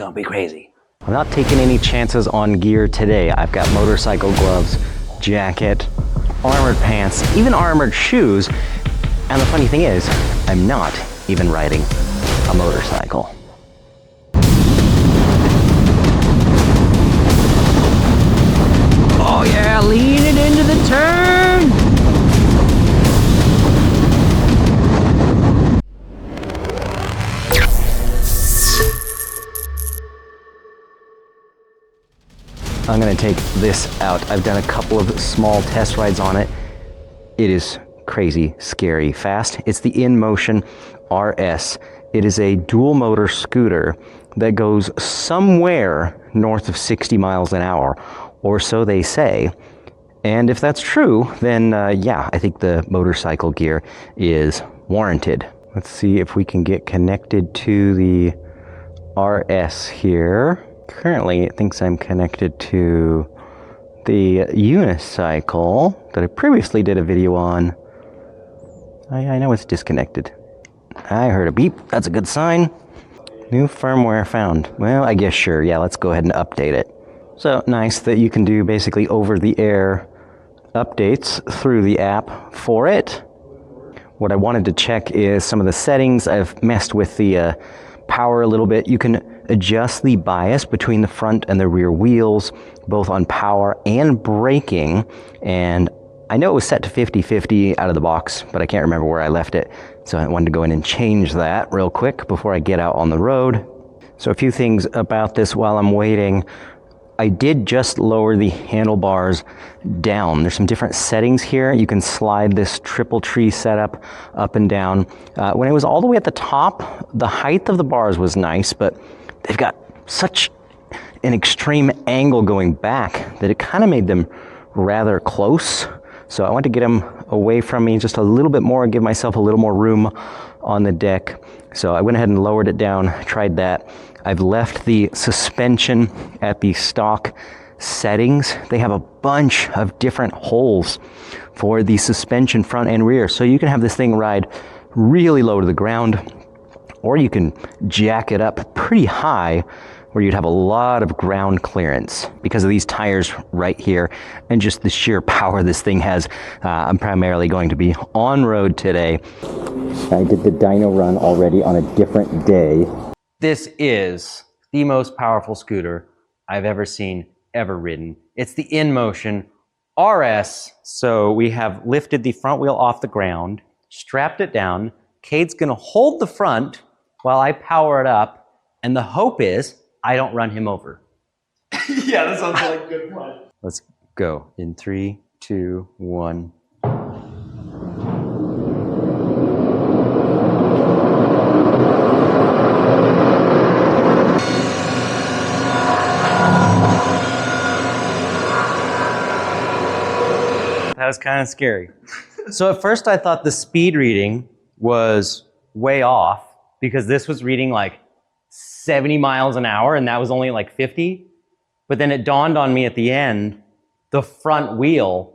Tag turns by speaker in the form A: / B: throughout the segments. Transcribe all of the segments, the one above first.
A: gonna be crazy.
B: I'm not taking any chances on gear today. I've got motorcycle gloves, jacket, armored pants, even armored shoes. And the funny thing is, I'm not even riding a motorcycle. Oh yeah, lean it into the turn! I'm gonna take this out. I've done a couple of small test rides on it. It is crazy, scary, fast. It's the Inmotion RS. It is a dual motor scooter that goes somewhere north of 60 miles an hour, or so they say. And if that's true, then yeah, I think the motorcycle gear is warranted. Let's see if we can get connected to the RS here. Currently, it thinks I'm connected to the Unicycle that I previously did a video on. I know it's disconnected. I heard a beep. That's a good sign. New firmware found. Well, I guess sure. Yeah, let's go ahead and update it. So nice that you can do basically over-the-air updates through the app for it. What I wanted to check is some of the settings. I've messed with the power a little bit. You can adjust the bias between the front and the rear wheels, both on power and braking. And I know it was set to 50-50 out of the box, but I can't remember where I left it. So I wanted to go in and change that real quick before I get out on the road. So a few things about this while I'm waiting. I did just lower the handlebars down. There's some different settings here. You can slide this triple tree setup up and down. When it was all the way at the top, the height of the bars was nice, but they've got such an extreme angle going back that it kind of made them rather close. So I want to get them away from me just a little bit more, give myself a little more room on the deck. So I went ahead and lowered it down, tried that. I've left the suspension at the stock settings. They have a bunch of different holes for the suspension front and rear. So you can have this thing ride really low to the ground, or you can jack it up pretty high where you'd have a lot of ground clearance because of these tires right here and just the sheer power this thing has. I'm primarily going to be on road today. I did the dyno run already on a different day. This is the most powerful scooter I've ever seen, ever ridden. It's the Inmotion RS. So we have lifted the front wheel off the ground, strapped it down. Cade's gonna hold the front while I power it up, and the hope is I don't run him over.
C: Yeah, that sounds like a good plan.
B: Let's go in 3, 2, 1. That was kind of scary. So at first I thought the speed reading was way off because this was reading like 70 miles an hour and that was only like 50. But then it dawned on me at the end, the front wheel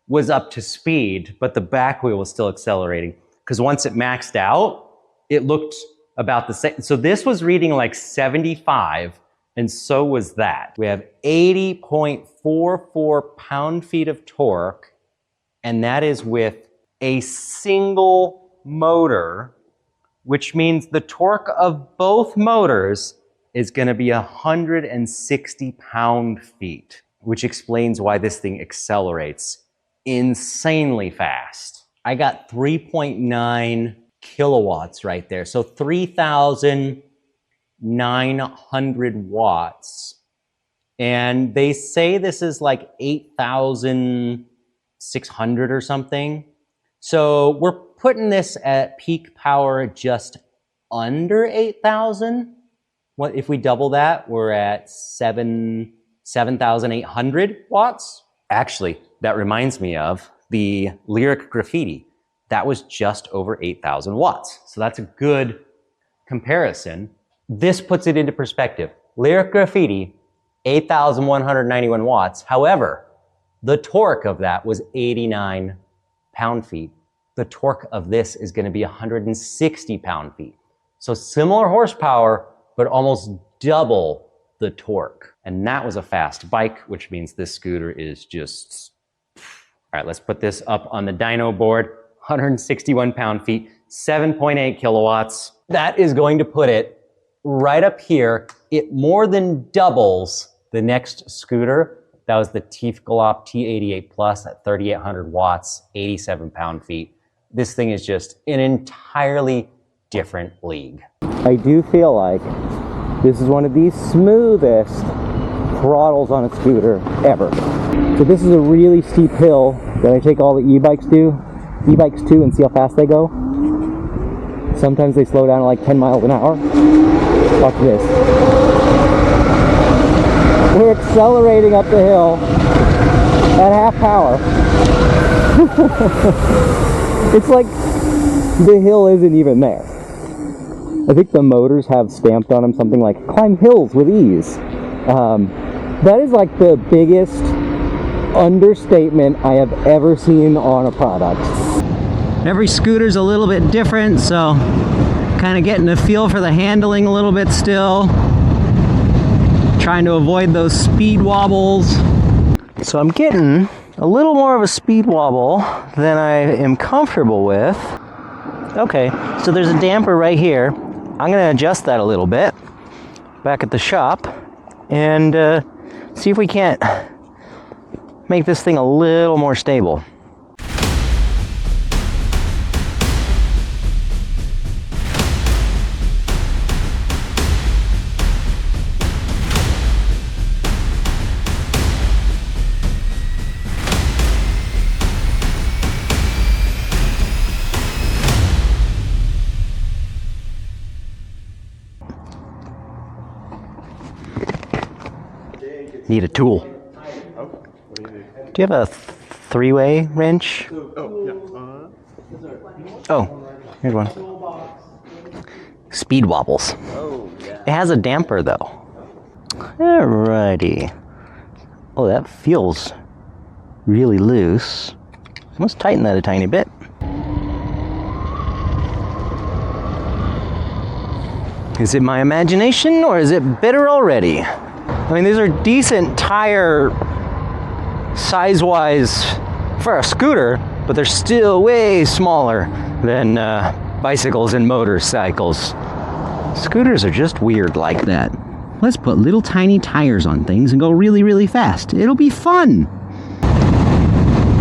B: was up to speed, but the back wheel was still accelerating. Because once it maxed out, it looked about the same. So this was reading like 75, and so was that. We have 80.44 pound-feet of torque, and that is with a single motor, which means the torque of both motors is gonna be 160 pound-feet, which explains why this thing accelerates insanely fast. I got 3.9 kilowatts right there. So 3,900 watts. And they say this is like 8,600 or something. So we're putting this at peak power just under 8,000. What if we double that? We're at 7,800 watts. Actually, that reminds me of the Lyric Graffiti. That was just over 8,000 watts. So that's a good comparison. This puts it into perspective. Lyric Graffiti, 8,191 watts. However, the torque of that was 89 pound-feet. The torque of this is going to be 160 pound-feet. So similar horsepower, but almost double the torque. And that was a fast bike, which means this scooter is just... All right, let's put this up on the dyno board. 161 pound-feet, 7.8 kilowatts. That is going to put it right up here. It more than doubles the next scooter. That was the Tiefgalopp T88 Plus at 3,800 watts, 87 pound-feet. This thing is just an entirely different league. I do feel like this is one of the smoothest throttles on a scooter ever. So this is a really steep hill that I take all the e-bikes to and see how fast they go. Sometimes they slow down to like 10 miles an hour. Watch this. We're accelerating up the hill at half power. It's like the hill isn't even there. I think the motors have stamped on them something like climb hills with ease. That is like the biggest understatement I have ever seen on a product. Every scooter's a little bit different, so kind of getting a feel for the handling a little bit still. Trying to avoid those speed wobbles. So I'm getting a little more of a speed wobble than I am comfortable with. Okay, so there's a damper right here. I'm gonna adjust that a little bit back at the shop and see if we can't make this thing a little more stable. Need a tool. Do you have a three-way wrench? Oh, here's one. Speed wobbles. It has a damper though. Alrighty. Oh, that feels really loose. Let's tighten that a tiny bit. Is it my imagination or is it bitter already? I mean, these are decent tire size-wise for a scooter, but they're still way smaller than bicycles and motorcycles. Scooters are just weird like that. Let's put little tiny tires on things and go really, really fast. It'll be fun.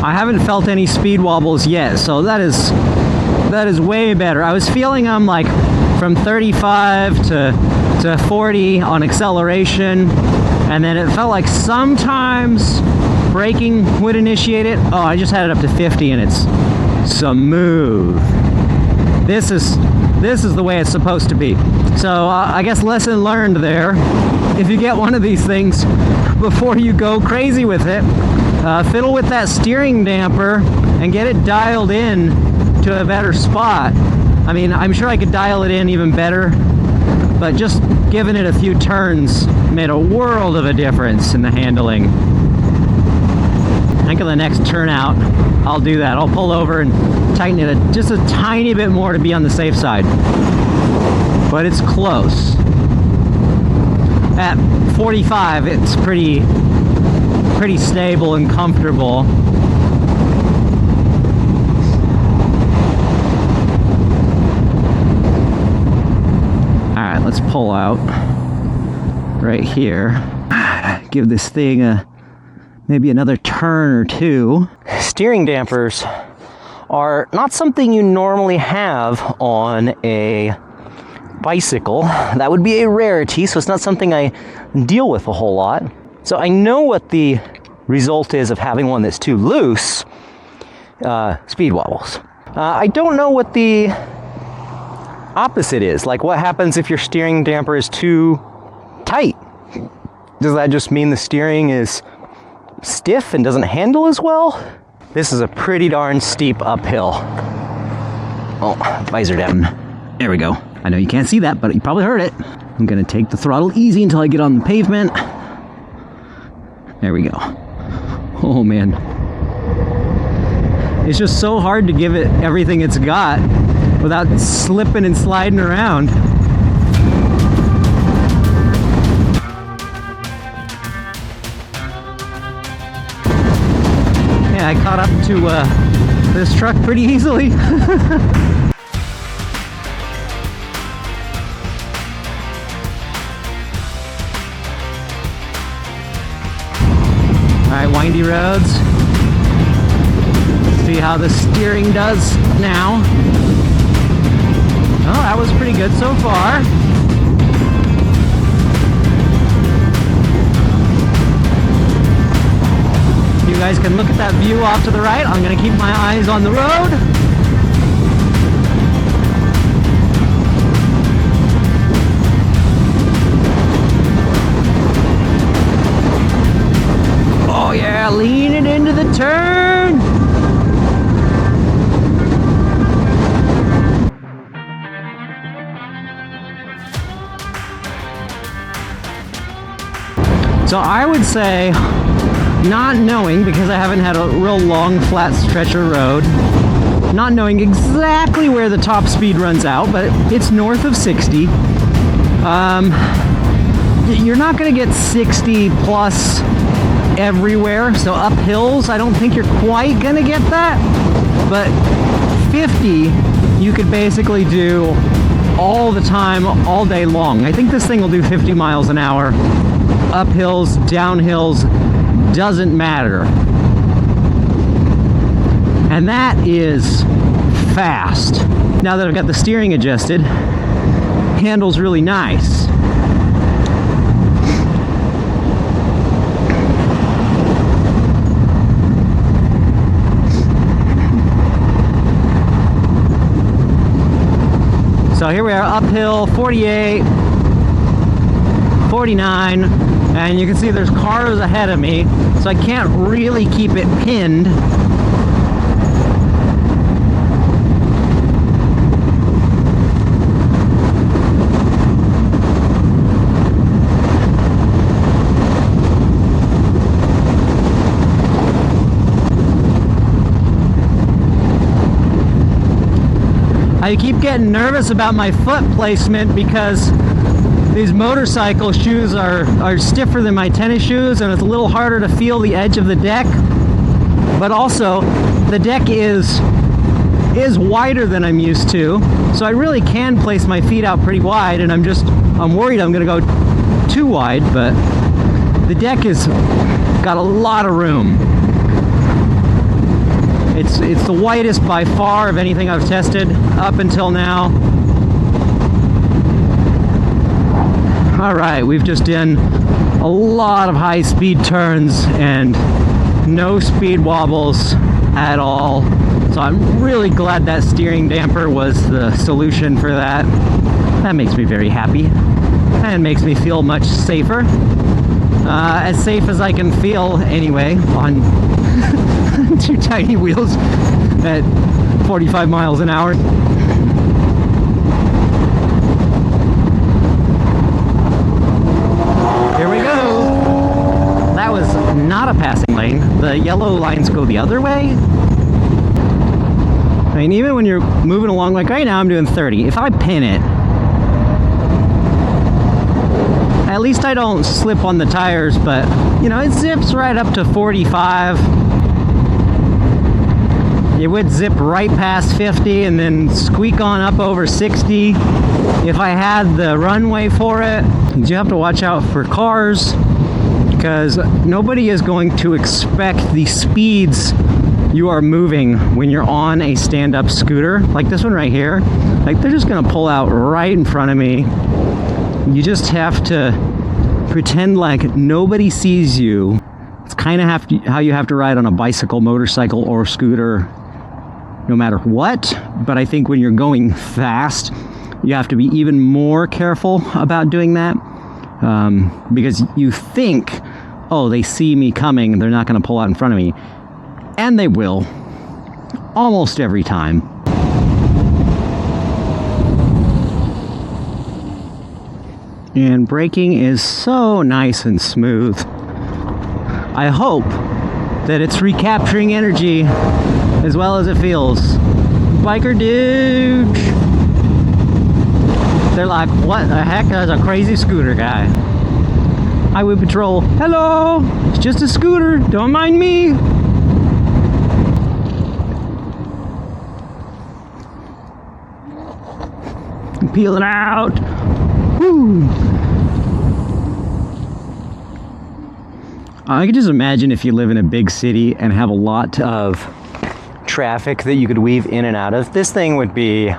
B: I haven't felt any speed wobbles yet, so that is way better. I was feeling them like from 35 to 40 on acceleration, and then it felt like sometimes braking would initiate it. Oh, I just had it up to 50 and it's smooth. This is the way it's supposed to be. So I guess lesson learned there. If you get one of these things, before you go crazy with it, fiddle with that steering damper and get it dialed in to a better spot. I mean, I'm sure I could dial it in even better, but just giving it a few turns made a world of a difference in the handling. I think on the next turnout, I'll do that. I'll pull over and tighten it just a tiny bit more to be on the safe side. But it's close. At 45, it's pretty stable and comfortable. Alright, let's pull out right here. Give this thing maybe another turn or two. Steering dampers are not something you normally have on a bicycle. That would be a rarity, so it's not something I deal with a whole lot. So I know what the result is of having one that's too loose. Speed wobbles. I don't know what the opposite is. Like, what happens if your steering damper is too tight? Does that just mean the steering is stiff and doesn't handle as well? This is a pretty darn steep uphill. Oh, visor down. There we go. I know you can't see that, but you probably heard it. I'm gonna take the throttle easy until I get on the pavement. There we go. Oh man. It's just so hard to give it everything it's got without slipping and sliding around.
A: I caught up to this truck pretty easily. Alright, windy roads. See how the steering does now. Oh, that was pretty good so far. You guys can look at that view off to the right. I'm going to keep my eyes on the road. Oh yeah, lean it into the turn. So I would say, not knowing, because I haven't had a real long flat stretch of road, not knowing exactly where the top speed runs out, but it's north of 60. You're not going to get 60 plus everywhere, so up hills I don't think you're quite going to get that, but 50 you could basically do all the time, all day long. I think this thing will do 50 miles an hour. Up hills, down hills, doesn't matter. And that is fast. Now that I've got the steering adjusted, handles really nice. So here we are, uphill, 48, 49, and you can see there's cars ahead of me, so I can't really keep it pinned. I keep getting nervous about my foot placement because these motorcycle shoes are stiffer than my tennis shoes, and it's a little harder to feel the edge of the deck. But also, the deck is wider than I'm used to, so I really can place my feet out pretty wide, and I'm worried I'm gonna go too wide, but the deck is got a lot of room. It's the widest by far of anything I've tested up until now. All right, we've just done a lot of high-speed turns and no speed wobbles at all. So I'm really glad that steering damper was the solution for that. That makes me very happy and makes me feel much safer. As safe as I can feel anyway on two tiny wheels at 45 miles an hour. Here we go. That was not a passing lane. The yellow lines go the other way. I mean, even when you're moving along, like right now I'm doing 30. If I pin it, at least I don't slip on the tires, but you know, it zips right up to 45. It would zip right past 50 and then squeak on up over 60 if I had the runway for it. You have to watch out for cars because nobody is going to expect the speeds you are moving when you're on a stand-up scooter like this one right here. Like, they're just gonna pull out right in front of me. You just have to pretend like nobody sees you. It's kind of how you have to ride on a bicycle, motorcycle, or scooter, no matter what. But I think when you're going fast, you have to be even more careful about doing that, because you think, oh, they see me coming, they're not going to pull out in front of me. And they will, almost every time. And braking is so nice and smooth. I hope that it's recapturing energy as well as it feels. Biker dude! They're like, what the heck? That's a crazy scooter guy. Highway patrol, hello! It's just a scooter, don't mind me! peeling out. Woo! I can just imagine if you live in a big city and have a lot of traffic that you could weave in and out of. This thing would be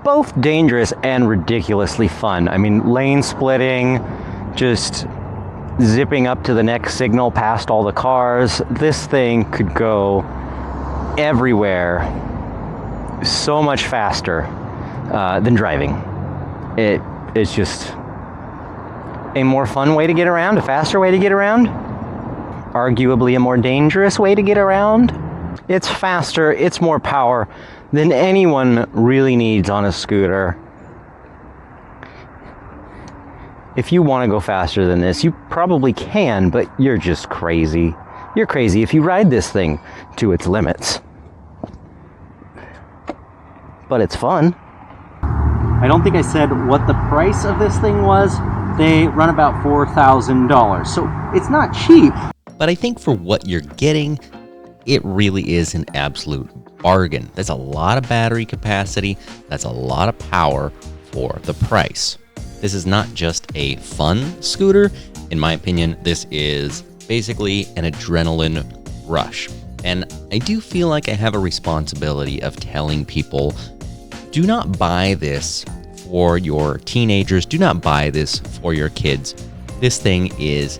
A: both dangerous and ridiculously fun. I mean, lane splitting, just zipping up to the next signal past all the cars. This thing could go everywhere so much faster than driving. It's just a more fun way to get around, a faster way to get around, arguably a more dangerous way to get around. It's faster, it's more power than anyone really needs on a scooter. If you want to go faster than this, you probably can, but you're just crazy. You're crazy if you ride this thing to its limits. But it's fun. I don't think I said what the price of this thing was. They run about $4,000, so it's not cheap.
D: But I think for what you're getting, it really is an absolute bargain. That's a lot of battery capacity. That's a lot of power for the price. This is not just a fun scooter. In my opinion, this is basically an adrenaline rush. And I do feel like I have a responsibility of telling people, do not buy this for your teenagers. Do not buy this for your kids. This thing is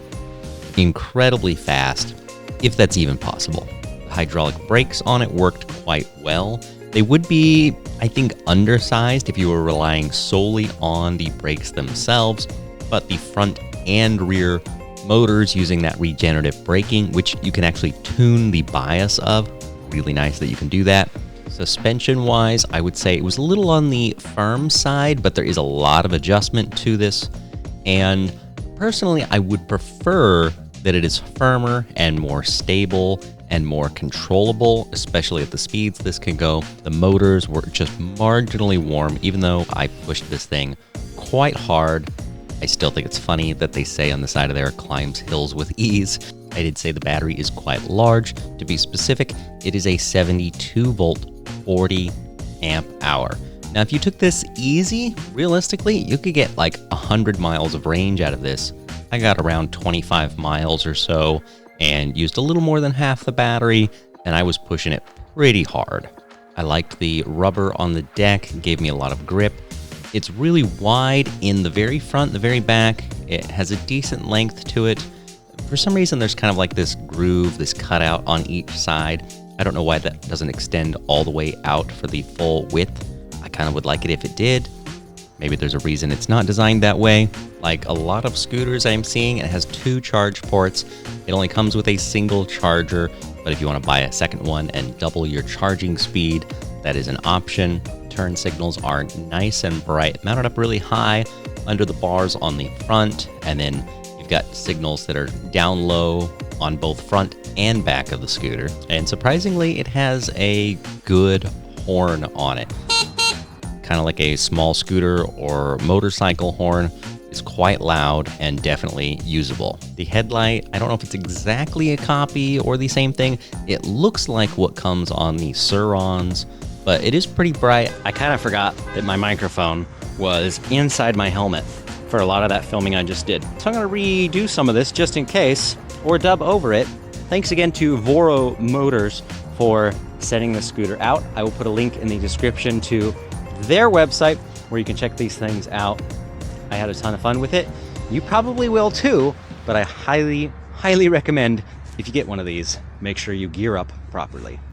D: incredibly fast, if that's even possible. The hydraulic brakes on it worked quite well. They would be, I think, undersized if you were relying solely on the brakes themselves, but the front and rear motors using that regenerative braking, which you can actually tune the bias of. Really nice that you can do that. Suspension-wise, I would say it was a little on the firm side, but there is a lot of adjustment to this. And personally, I would prefer that it is firmer and more stable and more controllable, especially at the speeds this can go. The motors were just marginally warm, even though I pushed this thing quite hard. I still think it's funny that they say on the side of there, climbs hills with ease. I did say the battery is quite large. To be specific, it is a 72 volt, 40 amp hour. Now, if you took this easy, realistically, you could get like 100 miles of range out of this. I got around 25 miles or so and used a little more than half the battery, and I was pushing it pretty hard. I liked the rubber on the deck, gave me a lot of grip. It's really wide in the very front, the very back. It has a decent length to it. For some reason, there's kind of like this groove, this cutout on each side. I don't know why that doesn't extend all the way out for the full width. I kind of would like it if it did. Maybe there's a reason it's not designed that way. Like a lot of scooters I'm seeing, it has 2 charge ports. It only comes with a single charger, but if you want to buy a second one and double your charging speed, that is an option. Turn signals are nice and bright, mounted up really high under the bars on the front, and then you've got signals that are down low on both front and back of the scooter. And surprisingly, it has a good horn on it. Kind of like a small scooter or motorcycle horn. It's quite loud and definitely usable. The headlight, I don't know if it's exactly a copy or the same thing. It looks like what comes on the Surons, but it is pretty bright. I kind of forgot that my microphone was inside my helmet for a lot of that filming I just did. So I'm gonna redo some of this just in case, or dub over it. Thanks again to Voro Motors for setting the scooter out. I will put a link in the description to their website where you can check these things out. I had a ton of fun with it. You probably will too, but I highly recommend if you get one of these, make sure you gear up properly.